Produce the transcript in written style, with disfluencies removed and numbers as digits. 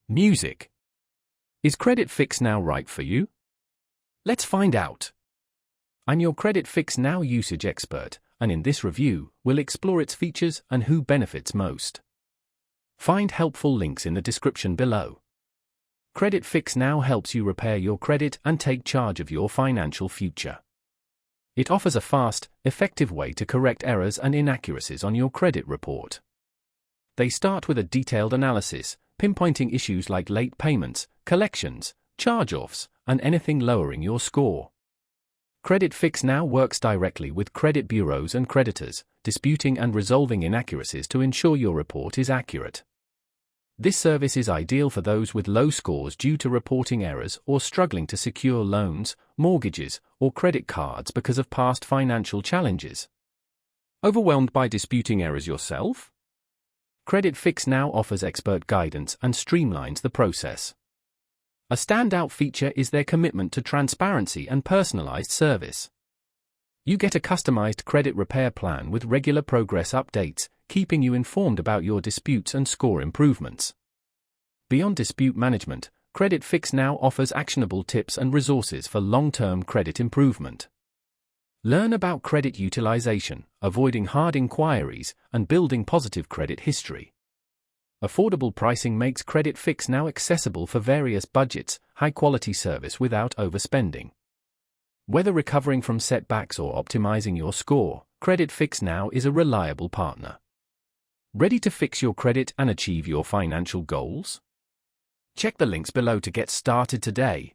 Music. Is CreditFixNow right for you? Let's find out. I'm your CreditFixNow usage expert, and in this review, we'll explore its features and who benefits most. Find helpful links in the description below. CreditFixNow helps you repair your credit and take charge of your financial future. It offers a fast, effective way to correct errors and inaccuracies on your credit report. They start with a detailed analysis, pinpointing issues like late payments, collections, charge-offs, and anything lowering your score. CreditFixNow works directly with credit bureaus and creditors, disputing and resolving inaccuracies to ensure your report is accurate. This service is ideal for those with low scores due to reporting errors or struggling to secure loans, mortgages, or credit cards because of past financial challenges. Overwhelmed by disputing errors yourself? CreditFixNow offers expert guidance and streamlines the process. A standout feature is their commitment to transparency and personalized service. You get a customized credit repair plan with regular progress updates, keeping you informed about your disputes and score improvements. Beyond dispute management, CreditFixNow offers actionable tips and resources for long-term credit improvement. Learn about credit utilization, avoiding hard inquiries, and building positive credit history. Affordable pricing makes CreditFixNow accessible for various budgets, high-quality service without overspending. Whether recovering from setbacks or optimizing your score, CreditFixNow is a reliable partner. Ready to fix your credit and achieve your financial goals? Check the links below to get started today.